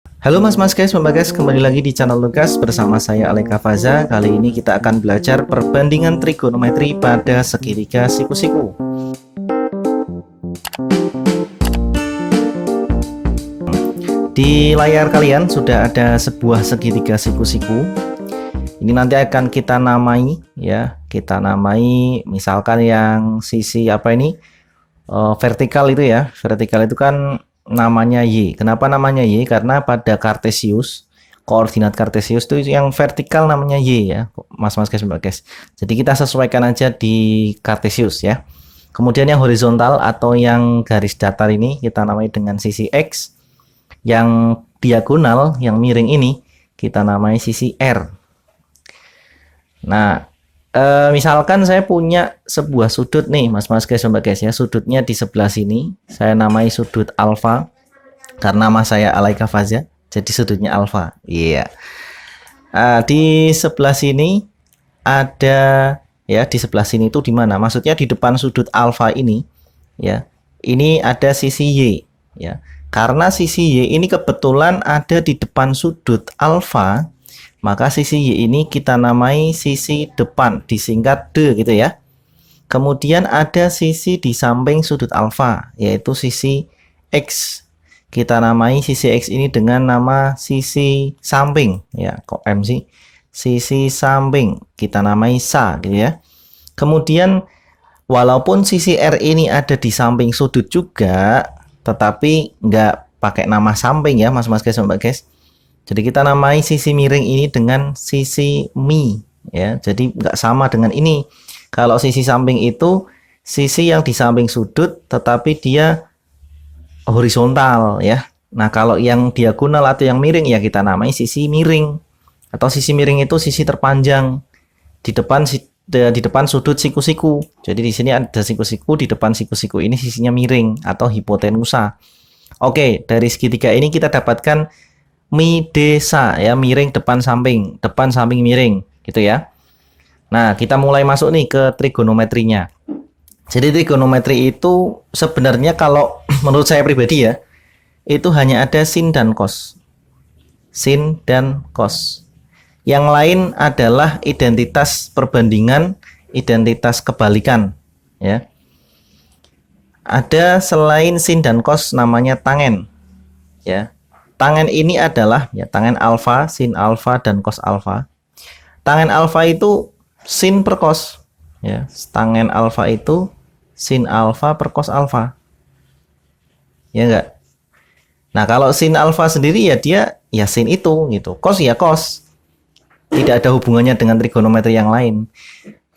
Halo mas guys, Mbak guys, kembali lagi di channel Lukas bersama saya Aleka Faza. Kali ini kita akan belajar perbandingan trigonometri pada segitiga siku-siku. Di layar kalian sudah ada sebuah segitiga siku-siku. Ini nanti akan kita namai ya, kita namai misalkan yang sisi apa ini? Vertikal itu ya. Vertikal itu kan namanya Y. Kenapa namanya Y? Karena pada Kartesius, koordinat Kartesius itu yang vertikal namanya Y ya, mas guys, Mbak guys. Jadi kita sesuaikan aja di Kartesius ya. Kemudian yang horizontal atau yang garis datar ini kita namai dengan sisi X. Yang diagonal, yang miring ini kita namai sisi R. Nah, misalkan saya punya sebuah sudut nih, mas guys, Mbak guys ya. Sudutnya di sebelah sini saya namai sudut alfa karena nama saya Aleka Faza, jadi sudutnya alfa. Iya. Di sebelah sini ada ya, di sebelah sini itu di mana? Maksudnya di depan sudut alfa ini ya. Ini ada sisi Y ya. Karena sisi Y ini kebetulan ada di depan sudut alfa, maka sisi Y ini kita namai sisi depan, disingkat D gitu ya. Kemudian ada sisi di samping sudut alfa, yaitu sisi X. Kita namai sisi X ini dengan nama sisi samping ya. Kok M sih? Sisi samping kita namai SA gitu ya. Kemudian walaupun sisi R ini ada di samping sudut juga, tetapi nggak pakai nama samping ya, mas guys, Mbak guys. Jadi kita namai sisi miring ini dengan sisi mi ya. Jadi nggak sama dengan ini. Kalau sisi samping itu sisi yang di samping sudut tetapi dia horizontal ya. Nah, kalau yang diagonal atau yang miring ya kita namai sisi miring. Atau sisi miring itu sisi terpanjang di depan sudut siku-siku. Jadi di sini ada siku-siku, di depan siku-siku ini sisinya miring atau hipotenusa. Oke, dari segitiga ini kita dapatkan mi desa ya, miring depan samping miring gitu ya. Nah, kita mulai masuk nih ke trigonometrinya. Jadi trigonometri itu sebenarnya kalau menurut saya pribadi ya, itu hanya ada sin dan cos. Sin dan cos. Yang lain adalah identitas perbandingan, identitas kebalikan ya. Ada selain sin dan cos namanya tangen ya. Tangen ini adalah ya tangen alfa, sin alfa dan cos alfa. Tangen alfa itu sin per cos ya. Tangen alfa itu sin alfa per cos alfa. Ya enggak? Nah, kalau sin alfa sendiri ya dia ya sin itu gitu. Cos ya cos. Tidak ada hubungannya dengan trigonometri yang lain.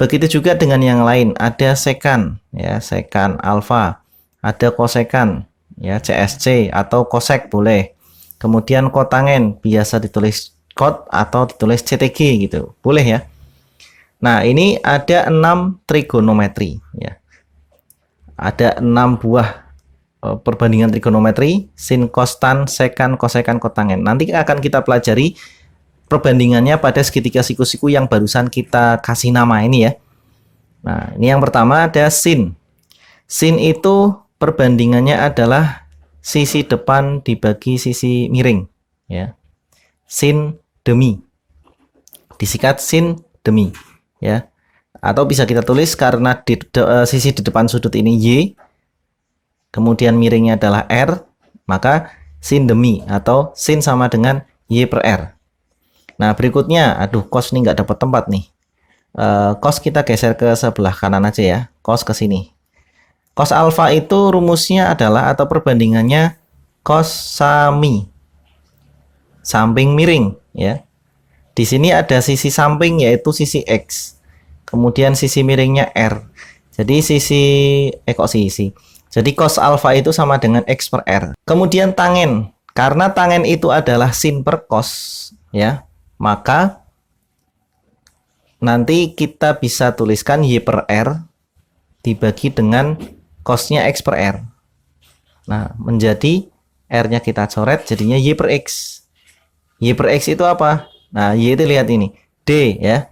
Begitu juga dengan yang lain, ada sekan ya, sekan alfa, ada kosekan ya, CSC atau kosek boleh. Kemudian kotangen biasa ditulis kot atau ditulis CTG gitu. Boleh ya. Nah, ini ada 6 trigonometri ya. Ada 6 buah perbandingan trigonometri, sin, cos, tan, sekan, kosekan, kotangen. Nanti akan kita pelajari perbandingannya pada segitiga siku-siku yang barusan kita kasih nama ini ya. Nah, ini yang pertama ada sin. Sin itu perbandingannya adalah sisi depan dibagi sisi miring ya. Sin demi. Disingkat sin demi ya. Atau bisa kita tulis karena sisi di depan sudut ini Y, kemudian miringnya adalah R, maka sin demi atau sin sama dengan Y per R. Nah, berikutnya, aduh, cos ini nggak dapat tempat nih. Cos kita geser ke sebelah kanan aja ya. Cos ke sini. Cos alfa itu rumusnya adalah atau perbandingannya cos sami. Samping miring ya. Di sini ada sisi samping yaitu sisi X. Kemudian sisi miringnya R. Jadi Jadi cos alfa itu sama dengan X per R. Kemudian tangen. Karena tangen itu adalah sin per cos ya. Maka nanti kita bisa tuliskan Y per R dibagi dengan cosnya X per R. Nah, menjadi R-nya kita coret jadinya Y per X. Y per X itu apa? Nah, Y itu lihat ini. D ya.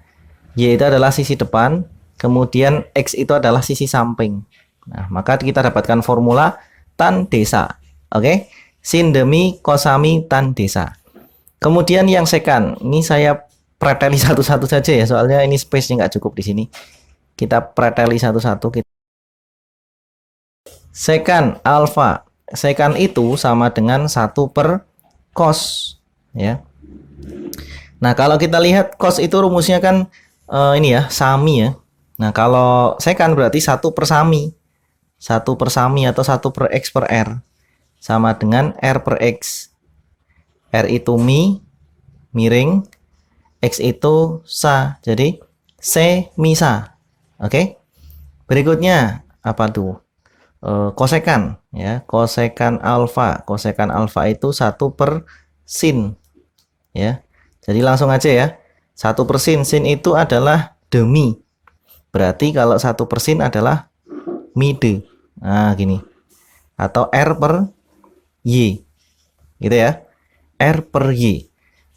Y itu adalah sisi depan. Kemudian X itu adalah sisi samping. Nah, maka kita dapatkan formula tan desa. Oke. sin demi kosami tan desa. Kemudian yang second, ini saya preteli satu-satu saja ya, soalnya ini space-nya nggak cukup di sini. Kita preteli satu-satu. Second alfa. Second itu sama dengan 1 per cos ya. Nah, kalau kita lihat cos itu rumusnya kan ini ya, sami ya. Nah, kalau second berarti 1 per sami. 1 per sami atau 1 per x per r sama dengan r per x. R itu miring, X itu sa, jadi C mi sa. Oke. Berikutnya apa tuh? Kosekan ya, kosekan alfa. Kosekan alfa itu 1 per sin ya. Jadi langsung aja ya. 1 per sin, sin itu adalah demi. Berarti kalau 1 per sin adalah mi de. Nah, gini. Atau R per Y. Gitu ya. R per Y.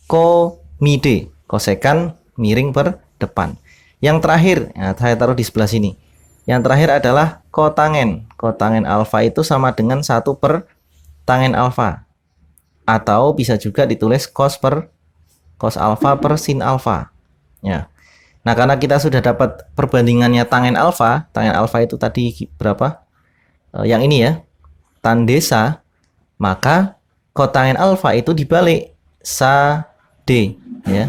Ko mi de. Kosekan miring per depan. Yang terakhir, nah, saya taruh di sebelah sini. Yang terakhir adalah kotangen. Kotangen alfa itu sama dengan 1 per tangen alfa. Atau bisa juga ditulis cos alfa per sin alfa. Ya. Nah, karena kita sudah dapat perbandingannya tangen alfa itu tadi berapa? Yang ini ya, tan desa, maka kotangen alfa itu dibalik sa d ya.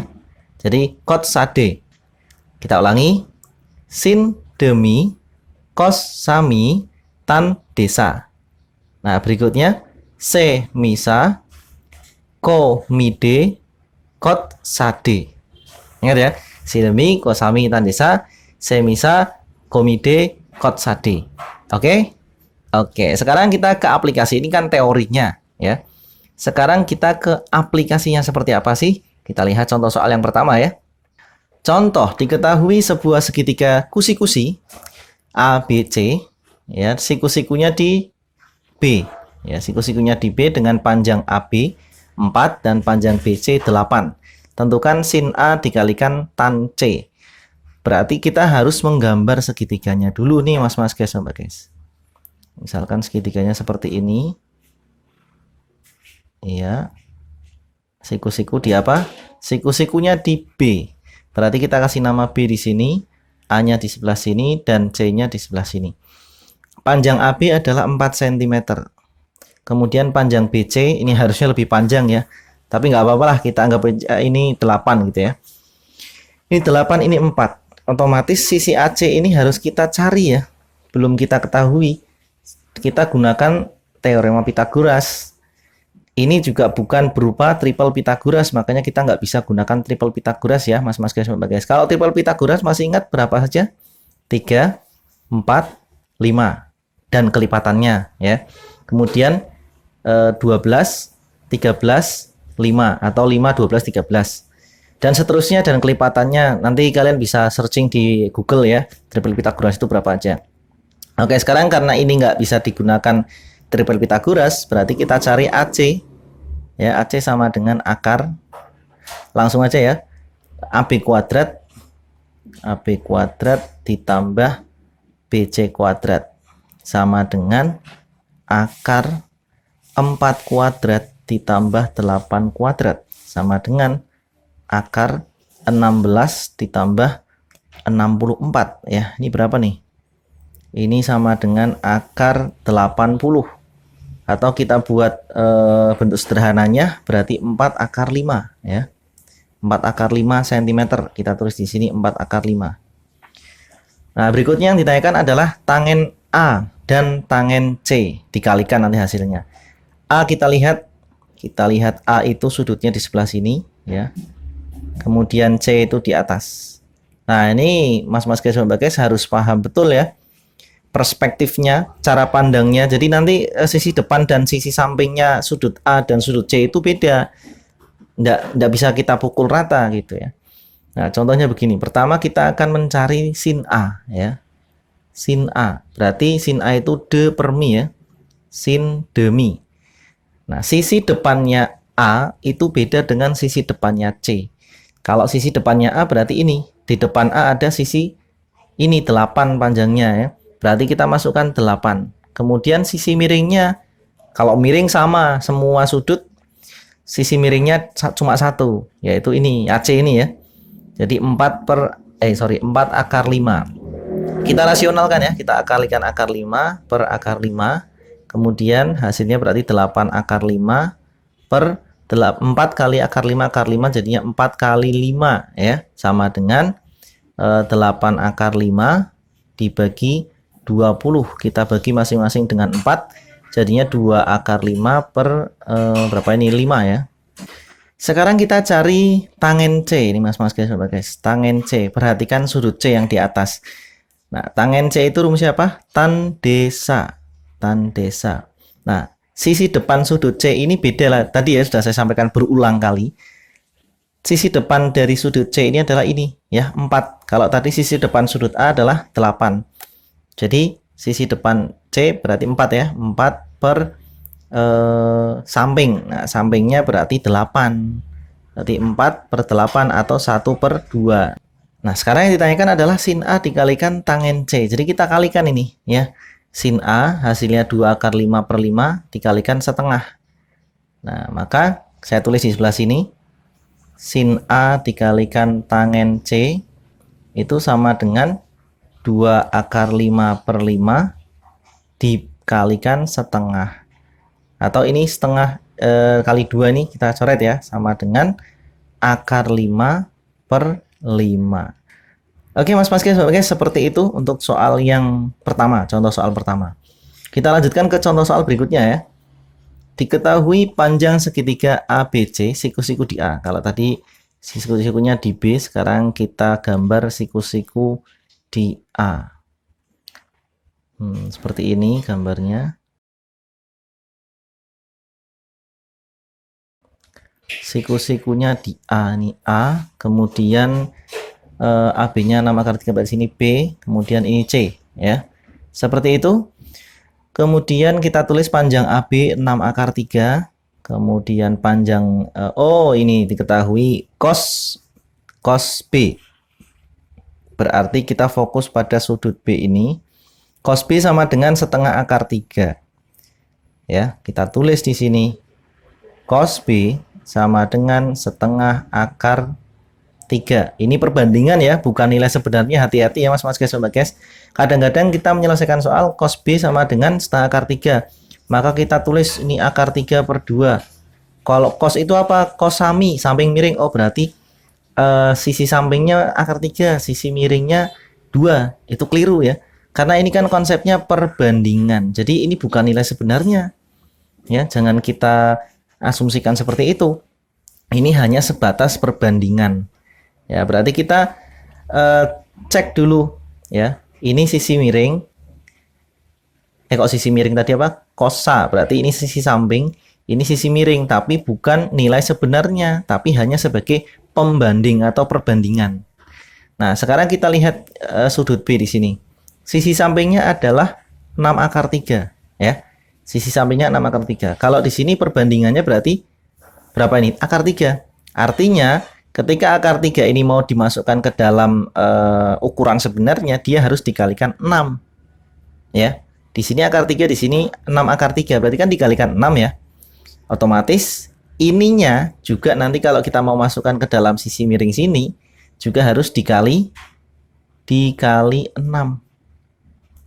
Jadi kot sa d. Kita ulangi. Sin demi kos sami tan desa. Nah, berikutnya C misa ko mi de kot sa d. Ingat ya. Sin demi kos sami tan desa, C misa ko mi de kot sa d. Oke? Oke, sekarang kita ke aplikasi. Ini kan teorinya ya. Sekarang kita ke aplikasinya seperti apa sih? Kita lihat contoh soal yang pertama ya. Contoh, diketahui sebuah segitiga kusi-kusi ABC ya, siku-sikunya di B ya, siku-sikunya di B dengan panjang AB 4 dan panjang BC 8. Tentukan sin A dikalikan tan C. Berarti kita harus menggambar segitiganya dulu nih mas-mas guys, sobat guys. Misalkan segitiganya seperti ini. Iya. Siku-siku di apa? Siku-sikunya di B. Berarti kita kasih nama B di sini, A-nya di sebelah sini, dan C-nya di sebelah sini. Panjang AB adalah 4 cm. Kemudian panjang BC ini harusnya lebih panjang ya. Tapi nggak apa-apa lah, kita anggap ini 8 gitu ya. Ini 8, ini 4. Otomatis sisi AC ini harus kita cari ya. Belum kita ketahui. Kita gunakan teorema Pythagoras. Ini juga bukan berupa triple Pythagoras, makanya kita nggak bisa gunakan triple Pythagoras ya, mas-mas guys, guys. Kalau triple Pythagoras masih ingat berapa saja? 3, 4, 5 dan kelipatannya ya. Kemudian 12, 13, 5 atau 5, 12, 13 dan seterusnya, dan kelipatannya nanti kalian bisa searching di Google ya, triple Pythagoras itu berapa aja. Oke, sekarang karena ini nggak bisa digunakan triple Pythagoras, berarti kita cari AC ya. AC sama dengan akar, langsung aja ya, AB kuadrat ditambah BC kuadrat sama dengan akar 4 kuadrat ditambah 8 kuadrat sama dengan akar 16 ditambah 64 ya. Ini berapa nih? Ini sama dengan akar 80. Atau kita buat bentuk sederhananya berarti 4 akar 5 ya. 4 akar 5 cm. Kita tulis di sini 4 akar 5. Nah, berikutnya yang ditanyakan adalah tangen A dan tangen C dikalikan nanti hasilnya. A kita lihat A itu sudutnya di sebelah sini ya. Kemudian C itu di atas. Nah, ini mas-mas guys, mbak guys harus paham betul ya perspektifnya, cara pandangnya. Jadi nanti sisi depan dan sisi sampingnya sudut A dan sudut C itu beda. Nggak bisa kita pukul rata gitu ya. Nah, contohnya begini. Pertama kita akan mencari sin A ya. Sin A. Berarti sin A itu de per mi ya. Sin demi. Nah, sisi depannya A itu beda dengan sisi depannya C. Kalau sisi depannya A berarti ini. Di depan A ada sisi ini 8 panjangnya ya. Berarti kita masukkan 8. Kemudian sisi miringnya Kalau miring sama, semua sudut sisi miringnya cuma satu, yaitu ini AC ini ya. Jadi 4 akar 5. Kita rasionalkan ya, kita kalikan akar 5 per akar 5. Kemudian hasilnya berarti 8 akar 5 per 4 kali akar 5 jadinya 4 kali 5 ya, sama dengan 8 akar 5 dibagi 20. Kita bagi masing-masing dengan 4, jadinya 2 akar 5 per berapa ini, 5 ya. Sekarang kita cari tangen C. Ini mas guys, tangen C. Perhatikan sudut C yang di atas. Nah, tangen C itu rumusnya apa? Tan desa. Tan desa. Nah, sisi depan sudut C ini beda lah. Tadi ya sudah saya sampaikan berulang kali. Sisi depan dari sudut C ini adalah ini ya, 4. Kalau tadi sisi depan sudut A adalah 8. Jadi sisi depan C berarti 4 ya. 4 per samping. Nah, sampingnya berarti 8. Berarti 4 per 8 atau 1 per 2. Nah, sekarang yang ditanyakan adalah sin A dikalikan tangen C. Jadi kita kalikan ini ya. Sin A hasilnya 2 akar 5 per 5 dikalikan setengah. Nah, maka saya tulis di sebelah sini. Sin A dikalikan tangen C itu sama dengan 2 akar 5 per 5 dikalikan setengah. Atau ini setengah kali 2 nih kita coret ya, sama dengan akar 5 per 5. Oke mas guys, seperti itu untuk soal yang pertama, contoh soal pertama. Kita lanjutkan ke contoh soal berikutnya ya. Diketahui panjang segitiga ABC, siku-siku di A. Kalau tadi siku-sikunya di B, sekarang kita gambar siku-siku di A. Seperti ini gambarnya. Siku-sikunya di A, ini A, kemudian AB-nya 6 akar 3 di sini B, kemudian ini C ya. Seperti itu. Kemudian kita tulis panjang AB 6 akar 3, kemudian panjang ini diketahui cos B. Berarti kita fokus pada sudut B ini. Cos B sama dengan setengah akar 3. Ya, kita tulis di sini cos B sama dengan setengah akar 3. Ini perbandingan ya, bukan nilai sebenarnya. Hati-hati ya mas guys. Kadang-kadang kita menyelesaikan soal cos B sama dengan setengah akar 3. Maka kita tulis ini akar 3 per 2. Kalau cos itu apa? Cos sami, samping miring. Oh berarti sisi sampingnya akar 3, sisi miringnya 2. Itu keliru ya. Karena ini kan konsepnya perbandingan. Jadi ini bukan nilai sebenarnya. Ya, jangan kita asumsikan seperti itu. Ini hanya sebatas perbandingan. Ya, berarti kita cek dulu ya. Ini sisi miring. Kok sisi miring tadi apa? Kosa. Berarti ini sisi samping, ini sisi miring, tapi bukan nilai sebenarnya, tapi hanya sebagai pembanding atau perbandingan. Nah, sekarang kita lihat sudut B di sini. Sisi sampingnya adalah 6 akar 3 ya. Sisi sampingnya 6 akar 3. Kalau di sini perbandingannya berarti berapa ini? Akar 3. Artinya ketika akar 3 ini mau dimasukkan ke dalam ukuran sebenarnya, dia harus dikalikan 6. Ya. Di sini akar 3, di sini 6 akar 3. Berarti kan dikalikan 6 ya. Otomatis ininya juga nanti kalau kita mau masukkan ke dalam sisi miring sini juga harus dikali 6.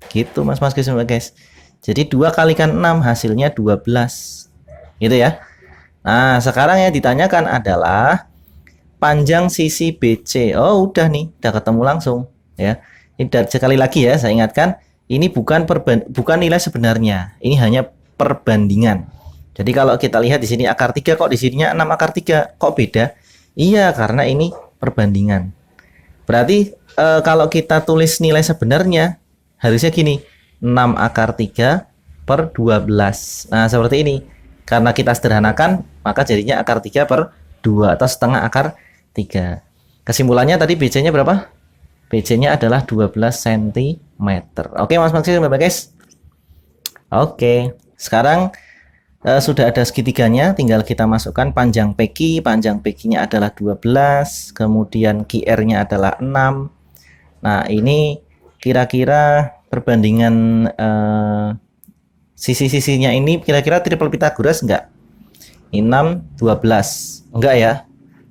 Gitu mas guys. Jadi 2 kalikan 6 hasilnya 12. Gitu ya. Nah, sekarang yang ditanyakan adalah panjang sisi BC. Oh, udah nih, udah ketemu langsung ya. Ini sekali lagi ya, saya ingatkan, ini bukan nilai sebenarnya. Ini hanya perbandingan. Jadi kalau kita lihat di sini akar 3, kok di sininya 6 akar 3, kok beda? Iya, karena ini perbandingan. Berarti kalau kita tulis nilai sebenarnya harusnya gini, 6 akar 3 per 12. Nah, seperti ini. Karena kita sederhanakan, maka jadinya akar 3 per 2 atau setengah akar 3. Kesimpulannya tadi BC-nya berapa? BC-nya adalah 12 cm. Oke, Mas guys. Oke, sekarang sudah ada segitiganya, tinggal kita masukkan panjang PQ. Panjang PQ-nya adalah 12, kemudian QR-nya adalah 6. Nah, ini kira-kira perbandingan Sisi-sisinya ini kira-kira triple Pythagoras enggak? 6, 12. Enggak ya?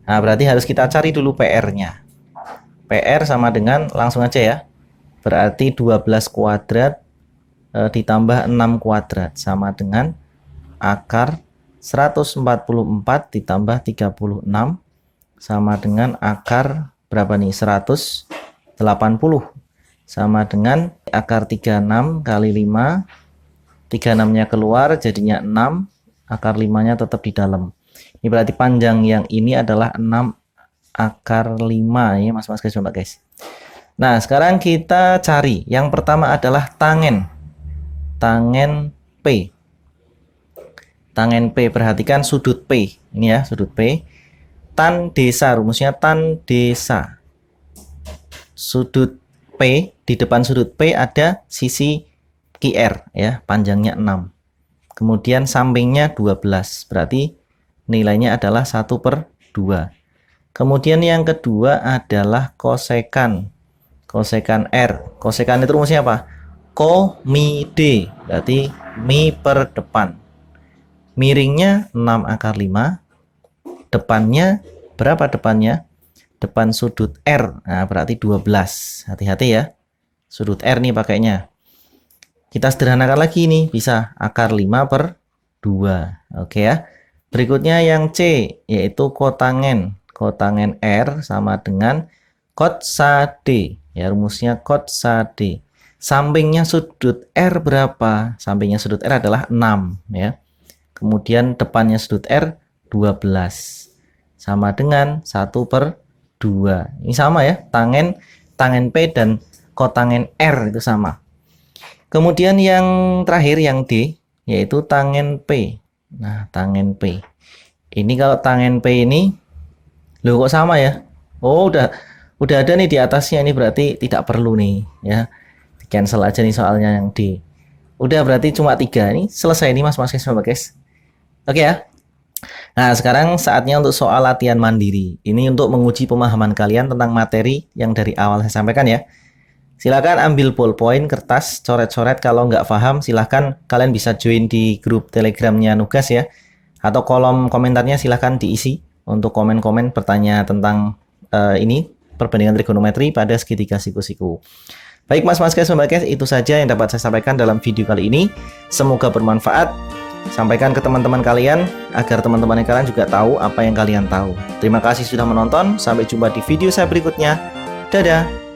Nah, berarti harus kita cari dulu PR-nya. PR sama dengan, langsung aja ya. Berarti 12 kuadrat ditambah 6 kuadrat sama dengan akar 144 ditambah 36 sama dengan akar berapa nih? 180 sama dengan akar 36 kali 5. 36-nya keluar jadinya 6, akar 5-nya tetap di dalam. Ini berarti panjang yang ini adalah 6 akar 5 ya mas-mas guys, coba guys. Nah, sekarang kita cari. Yang pertama adalah tangen. Tangen P. Tangen P, perhatikan sudut P. Ini ya, sudut P. Tan desa, rumusnya tan desa. Sudut P, di depan sudut P ada sisi QR ya, panjangnya 6. Kemudian sampingnya 12. Berarti nilainya adalah 1/2. Kemudian yang kedua adalah kosekan. Kosekan R. Kosekan itu rumusnya apa? Ko mi D. Berarti mi per depan. Miringnya 6 akar 5. Depannya berapa depannya? Depan sudut R. Nah, berarti 12. Hati-hati ya. Sudut R nih pakainya. Kita sederhanakan lagi nih, bisa akar 5/2. Oke ya. Berikutnya yang C, yaitu kotangen. Kotangen R sama dengan kotsa D. Ya, rumusnya kotsa D. Sampingnya sudut R berapa? Sampingnya sudut R adalah 6 ya. Kemudian depannya sudut R 12. Sama dengan 1/2. Ini sama ya, tangen P dan kotangen R itu sama. Kemudian yang terakhir yang D, yaitu tangen P. Nah, tangen P. Ini kalau tangen P ini, loh kok sama ya? Oh, udah ada nih di atasnya, ini berarti tidak perlu nih ya. Cancel aja nih soalnya yang D. Udah berarti cuma 3 nih, selesai nih mas guys. Oke ya. Nah, sekarang saatnya untuk soal latihan mandiri. Ini untuk menguji pemahaman kalian tentang materi yang dari awal saya sampaikan ya. Silakan ambil ballpoint, kertas, coret-coret. Kalau nggak paham, silahkan kalian bisa join di grup telegramnya Nugas ya. Atau kolom komentarnya silahkan diisi untuk komen-komen bertanya tentang ini, perbandingan trigonometri pada segitiga siku-siku. Baik mas-mas guys, itu saja yang dapat saya sampaikan dalam video kali ini. Semoga bermanfaat. Sampaikan ke teman-teman kalian agar teman-teman kalian juga tahu apa yang kalian tahu. Terima kasih sudah menonton. Sampai jumpa di video saya berikutnya. Dadah.